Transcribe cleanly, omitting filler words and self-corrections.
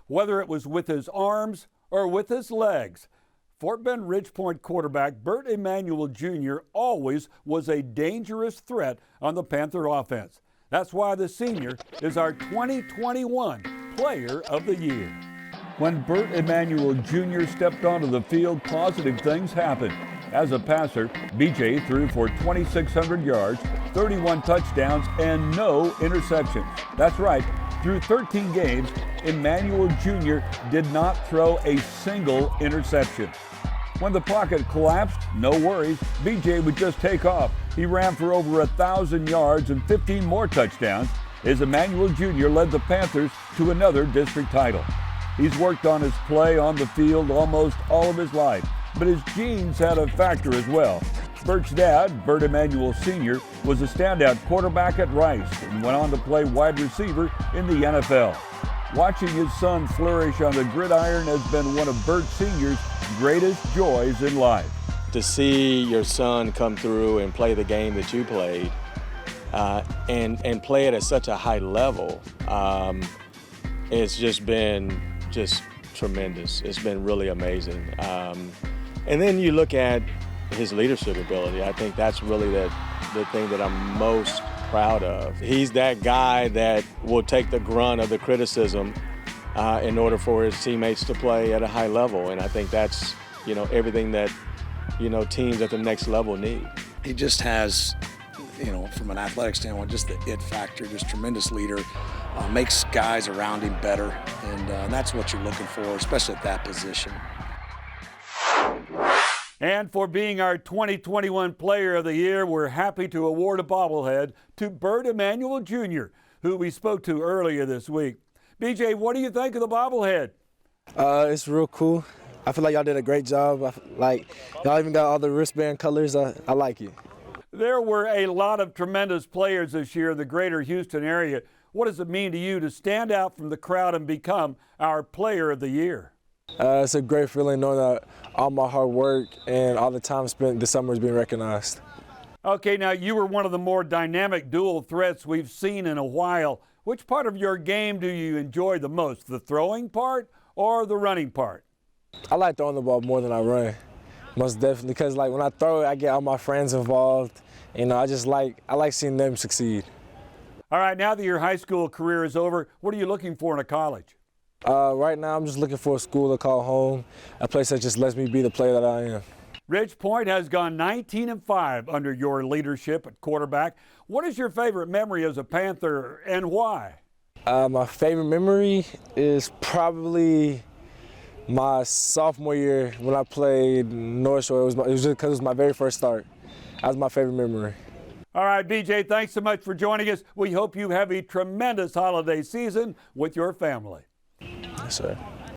whether it was with his arms or with his legs. Fort Bend Ridgepoint quarterback Bert Emanuel Jr. always was a dangerous threat on the Panther offense. That's why the senior is our 2021 Player of the Year. When Bert Emanuel Jr. stepped onto the field, positive things happened. As a passer, BJ threw for 2,600 yards, 31 touchdowns, and no interceptions. That's right, through 13 games, Emanuel Jr. did not throw a single interception. When the pocket collapsed, no worries, BJ would just take off. He ran for over 1,000 yards and 15 more touchdowns as Emanuel Jr. led the Panthers to another district title. He's worked on his play on the field almost all of his life, but his genes had a factor as well. Bert's dad, Bert Emanuel Senior, was a standout quarterback at Rice and went on to play wide receiver in the NFL. Watching his son flourish on the gridiron has been one of Bert Senior's greatest joys in life. To see your son come through and play the game that you played and play it at such a high level, it's just been tremendous. It's been really amazing. And then you look at his leadership ability. I think that's really the thing that I'm most proud of. He's that guy that will take the grunt of the criticism in order for his teammates to play at a high level. And I think that's, everything that, teams at the next level need. He just has, from an athletic standpoint, just the it factor, just tremendous leader, makes guys around him better. And that's what you're looking for, especially at that position. And for being our 2021 Player of the Year, we're happy to award a bobblehead to Bert Emanuel Jr., who we spoke to earlier this week. BJ, what do you think of the bobblehead? It's real cool. I feel like y'all did a great job. Y'all even got all the wristband colors. I like it. There were a lot of tremendous players this year in the greater Houston area. What does it mean to you to stand out from the crowd and become our Player of the Year? It's a great feeling knowing that all my hard work and all the time spent this summer is being recognized. Okay, now you were one of the more dynamic dual threats we've seen in a while. Which part of your game do you enjoy the most, the throwing part or the running part? I like throwing the ball more than I run, most definitely, because when I throw it, I get all my friends involved. I like seeing them succeed. All right, now that your high school career is over, what are you looking for in a college? Right now, I'm just looking for a school to call home, a place that just lets me be the player that I am. Ridgepoint has gone 19-5 under your leadership at quarterback. What is your favorite memory as a Panther and why? My favorite memory is probably my sophomore year when I played North Shore. It was just because it was my very first start. That was my favorite memory. All right, BJ, thanks so much for joining us. We hope you have a tremendous holiday season with your family. Yes, sir.